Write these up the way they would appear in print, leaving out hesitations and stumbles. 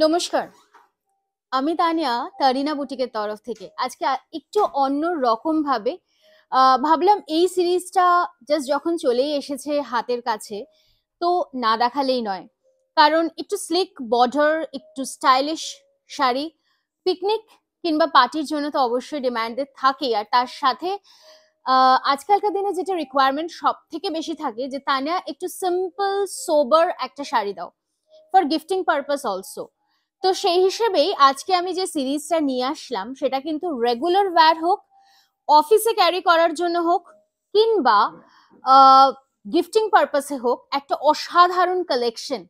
নমস্কার, আমি তানিয়া তারিনা বুটিকের তরফ থেকে আজকে একটু অন্য রকম ভাবে ভাবলাম এই সিরিজটা জাস্ট যখন চলেই এসেছে হাতের কাছে তো না দেখালেই নয়। কারণ একটু স্লিক বর্ডার, একটু স্টাইলিশ শাড়ি পিকনিক কিংবা পার্টির জন্য তো অবশ্যই ডিমান্ডেড থাকেই। আর তার সাথে আজকালকার দিনে যেটা রিকোয়ারমেন্ট সব থেকে বেশি থাকে যে তানিয়া একটু সিম্পল সোবার একটা শাড়ি দাও ফর গিফটিং পারপাস অলসো। তো সেই হিসেবেই আজকে আমি যে সিরিজটা নিয়ে আসলাম সেটা কিন্তু রেগুলার ওয়্যার হোক, অফিসে ক্যারি করার জন্য হোক, কিংবা গিফটিং পারপাসে হোক, একটা অসাধারণ কালেকশন।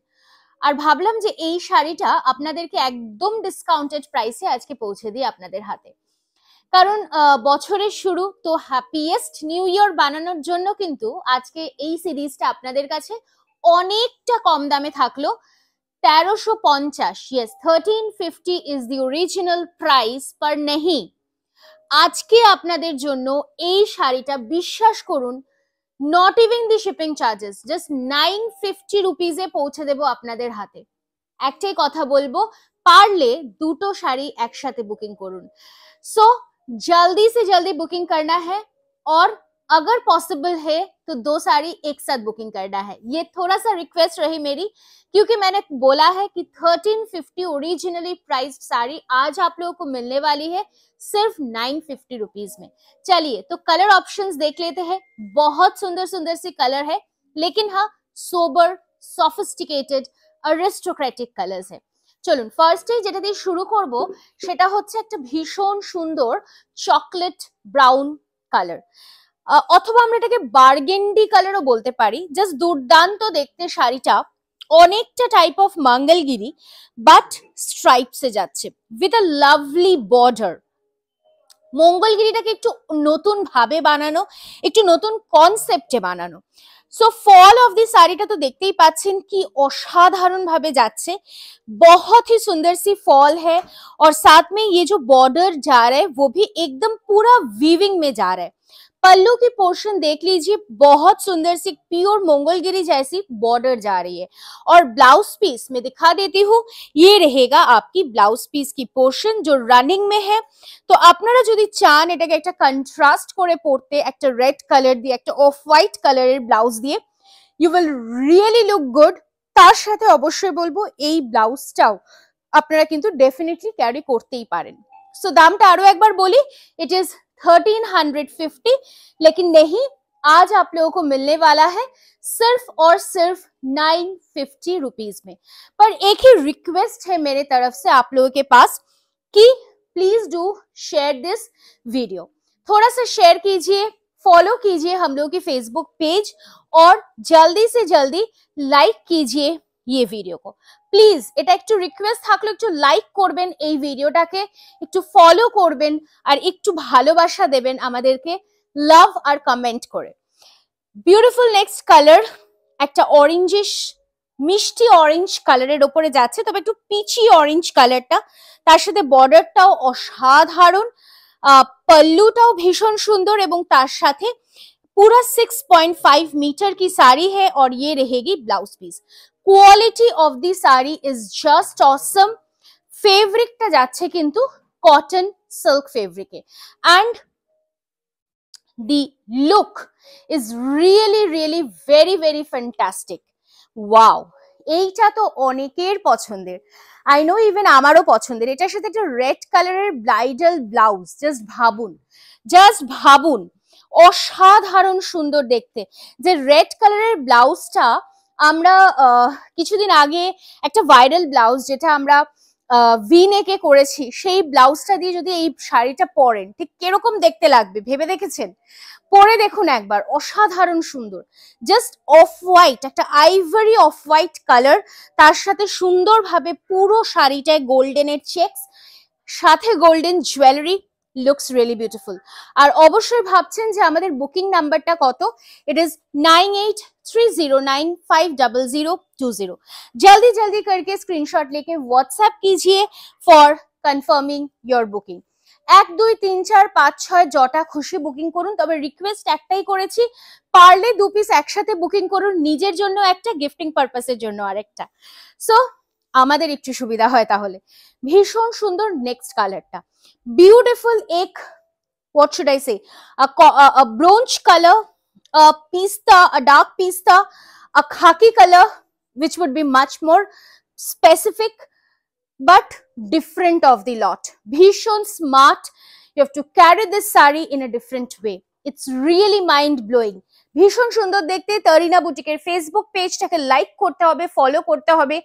আর ভাবলাম যে এই শাড়িটা আপনাদেরকে একদম ডিসকাউন্টেড প্রাইসে আজকে পৌঁছে দিই আপনাদের হাতে। কারণ বছরের শুরু তো হ্যাপিয়েস্ট নিউ ইয়ার বানানোর জন্য কিন্তু আজকে এই সিরিজটা আপনাদের কাছে অনেকটা কম দামে থাকলো। 1350, yes, 1350 is the original price, पर नहीं। আজকে আপনাদের জন্য এই শাড়িটা বিশ্বাস করুন, not even the shipping charges, just 950 রুপিজে পৌঁছে দেবো আপনাদের হাতে। একটাই কথা বলবো, পারলে দুটো শাড়ি একসাথে বুকিং করুন। सो जल्दी से जल्दी बुकिंग करना है, और अगर पॉसिबल है तो दो साड़ी एक साथ बुकिंग करना है। ये थोड़ा सा रिक्वेस्ट रही मेरी, क्योंकि मैंने बोला है कि 1350 ओरिजिनली प्राइस्ड साड़ी आज आप लोगों को मिलने वाली है सिर्फ 950 रुपीज में। चलिए तो कलर ऑप्शंस देख लेते हैं। बहुत सुंदर सुंदर सी कलर है, लेकिन हाँ सोबर सॉफिस्टिकेटेड अरिस्टोक्रेटिक कलर्स है। চলুন ফার্স্টে যেটা দিয়ে শুরু করব সেটা হচ্ছে একটা ভীষণ সুন্দর চকলেট ব্রাউন কালার, অথবা আমরা এটাকে বার্গেন্ডি কালারও বলতে পারি। জাস্ট দুর্দান্ত দেখতে শাড়িটা, অনেকটা টাইপ অফ মঙ্গলগিরি বাট স্ট্রাইপসে যাচ্ছে উইথ আ লাভলি বর্ডার। মঙ্গলগিরিটাকে একটু নতুন ভাবে বানানো, একটু নতুন কনসেপ্টে বানানো। सो फॉल ऑफ दी साड़ीটা তো দেখতেই পাচ্ছেন কি অসাধারণ ভাবে যাচ্ছে। बहुत ही सुंदर सी फॉल है, और साथ में ये जो बॉर्डर जा रहा है वो भी एकदम पूरा वीविंग में जा रहा है। पल्लू की पोर्शन देख लीजिए, बहुत सुंदर सी प्योर मंगलगिरी जैसी बॉर्डर जा रही है। और ब्लाउज पीस में दिखा देती हूँ, ये रहेगा आपकी ब्लाउज पीस की पोर्शन जो रनिंग में है। তো আপনারা যদি চান এটাকে একটা কন্ট্রাস্ট করে পরতে, একটা রেড কালার দিয়ে, একটা অফ হোয়াইট কালারের ব্লাউজ দিয়ে, you will really look good. তার সাথে অবশ্যই বলবো এই ব্লাউজটাও আপনারা কিন্তু ডেফিনেটলি ক্যারি করতেই পারেন। সো দামটা আরো একবার বলি, इट इज 1350, लेकिन नहीं, आज आप लोगों को मिलने वाला है सिर्फ और सिर्फ 950 रुपीज में। पर एक ही रिक्वेस्ट है मेरे तरफ से आप लोगों के पास कि please do share this video. थोड़ा सा शेयर कीजिए, फॉलो कीजिए हम लोगों की फेसबुक पेज, और जल्दी से जल्दी लाइक कीजिए ये ভিডিও को প্লিজ। এটা একটু রিকোয়েস্ট থাকলো, একটু লাইক করবেন এই ভিডিওটাকে, একটু ফলো করবেন, আর একটু ভালোবাসা দেবেন আমাদেরকে লাভ আর কমেন্ট করে। বিউটিফুল নেক্সট কালার, একটা অরেঞ্জিশ মিষ্টি অরেঞ্জ কালারের ওপরে যাচ্ছে, তবে একটু পিচি অরেঞ্জ কালারটা। তার সাথে বর্ডারটাও অসাধারণ, পল্লুটাও ভীষণ সুন্দর, এবং তার সাথে पूरा 6.5 मीटर की साड़ी है, और ये रहेगी blouse piece. Quality of the sari is just awesome. फेब्रिकটা যাচ্ছে কিন্তু কটন সিল্ক ফেব্রিকে, and the look is really really very very fantastic. wow, এইটা তো অনেকের পছন্দের, আই নো ইভেন আমারও পছন্দের। এটার সাথে একটা রেড কালারের ব্রাইডাল ব্লাউজ, জাস্ট ভাবুন অসাধারণ সুন্দর দেখতে। যে রেড কালারের ব্লাউজটা আমরা কিছুদিন আগে একটা ভাইরাল ব্লাউজ যেটা আমরা ভি নেকে করেছি, সেই ব্লাউজটা দিয়ে যদি এই শাড়িটা পরেন ঠিক কিরকম দেখতে লাগবে ভেবে দেখেছেন? পরে দেখুন একবার, অসাধারণ সুন্দর। জাস্ট অফ হোয়াইট, একটা আইভরি অফ হোয়াইট কালার, তার সাথে সুন্দরভাবে পুরো শাড়িটায় গোল্ডেনের চেকস, সাথে golden jewellery, looks really beautiful. আর অবশ্যই ভাবছেন যে আমাদের বুকিং নাম্বারটা কত, इट इज 9830950020। जल्दी जल्दी करके स्क्रीनशॉट लेके व्हाट्सएप कीजिए फॉर कंफर्मिंग योर बुकिंग। 1 2 3 4 5 6 জটা খুশি বুকিং করুন, তবে রিকোয়েস্ট একটাই করেছি, পারলে 2 পিস একসাথে বুকিং করুন, নিজের জন্য একটা, গিফটিং পারপাসের জন্য আরেকটা। সো আমাদের একটু সুবিধা হয় তাহলে। ভীষণ সুন্দর নেক্সট কালারটা, বিউটিফুল এক, what should I say, a bronze color, a pista, a dark pista, a khaki color, which would be much more specific but different of the lot. Bhishon smart. You have to carry this sari in a different way. It's really mind blowing. ভীষণ সুন্দর দেখতে। তরিনা বুটিকের Facebook পেজটাকে like করতে হবে, follow করতে হবে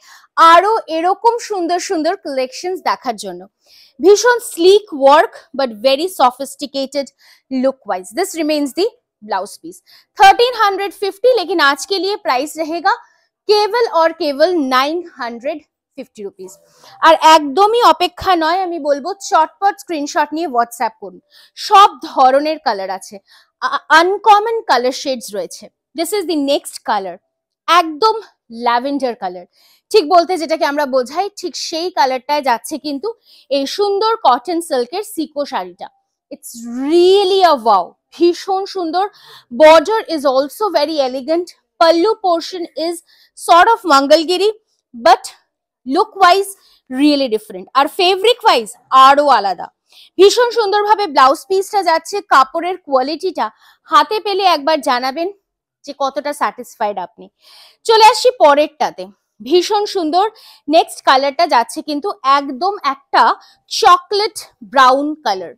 আরো এরকম সুন্দর সুন্দর কালেকশনস দেখার জন্য। ভীষণ slick work but very sophisticated look wise. This remains the blouse piece. 1350, लेकिन आज के लिए प्राइस रहेगा केवल और केवल 950 रुपीज। আর একদমই অপেক্ষা নয়, আমি বলবো চটপট স্ক্রিনশট নিয়ে হোয়াটসঅ্যাপ করুন। সব ধরনের কালার আছে, আনকমন কালার শেডস রয়েছে। This is the next colour, একদম ল্যাভেন্ডার কালার। ঠিক বলতে যেটাকে আমরা বোঝাই ঠিক সেই কালারটায় যাচ্ছে কিন্তু এই সুন্দর কটন সিল্কের সিকো শাড়িটা। ইটস রিয়েলি আ ওয়াও, ভীষণ সুন্দর। Border is also very elegant. Pallu portion is sort of Mangalagiri, but look wise really different, আর ফেব্রিক ওয়াইজ আরো আলাদা। ভীষণ সুন্দরভাবে ব্লাউজ পিসটা যাচ্ছে। কাপড়ের কোয়ালিটিটা হাতে পেলে একবার জানাবেন যে কতটা স্যাটিসফাইড আপনি। চলে আসছি পরেরটাতে, ভীষণ সুন্দর নেক্সট কালারটা যাচ্ছে কিন্তু একদম একটা chocolate brown colour.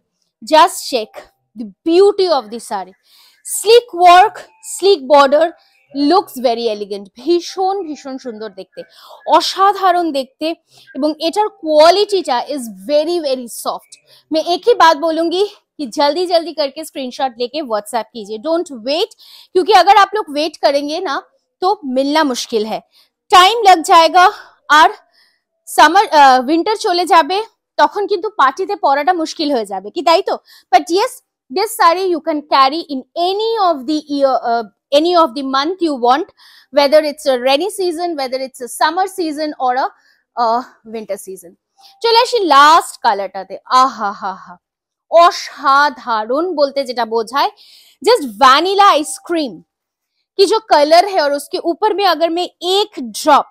Just check the beauty of the saree, sleek work, sleek border, looks very elegant, ভীষণ ভীষণ সুন্দর দেখতে, অসাধারণ দেখতে, এবং এটার কোয়ালিটিটা इज वेरी वेरी सॉफ्ट। मैं एक ही बात बोलूंगी कि जल्दी जल्दी करके स्क्रीनशॉट लेके व्हाट्सएप कीजिए, डोंट वेट, क्योंकि अगर आप लोग वेट करेंगे ना तो मिलना मुश्किल है, टाइम लग जाएगा। আর সামার উইন্টার চলে যাবে, তখন কিন্তু পার্টিতে পরাটা মুশকিল হয়ে যাবে, কি তাই তো? But yes, this saree you can carry in any of the year, any of the month you want, whether it's a rainy season, whether it's a summer season or a winter season. চলে আসি last কালারটাতে। আহা হা হা, অসাধারণ বলতে যেটা বোঝায়, just vanilla ice cream की जो colour है और उसके ऊपर में अगर मैं एक ड्रॉप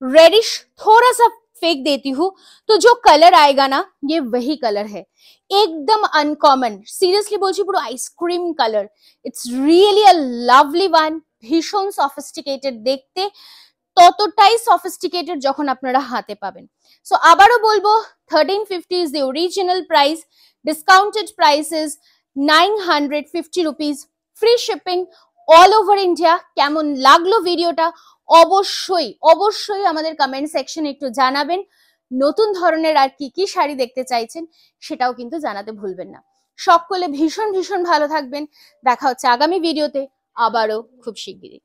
रेडिश थोड़ा सा फेंक देती हूँ तो जो कलर आएगा ना, ये वही कलर है, एकदम अनकॉमन। सीरियसली बोलছি পুরো ice cream colour. It's really a lovely one, ভীষণ সফিস্টিকেটেড দেখতে, ততটাই সফিস্টিকেটেড যখন আপনারা হাতে পাবেন। সো আবারও বলবো 1350 is the original price, discounted price is 950 rupees, free shipping all over India. কেমন লাগলো ভিডিওটা অবশ্যই অবশ্যই আমাদের কমেন্ট সেকশনে একটু জানাবেন। নতুন ধরনের আর কি কি শাড়ি দেখতে চাইছেন সেটাও কিন্তু জানাতে ভুলবেন না। সকলে ভীষণ ভীষণ ভালো থাকবেন, দেখা হচ্ছে আগামী ভিডিওতে আবারও খুব শিগগিরই।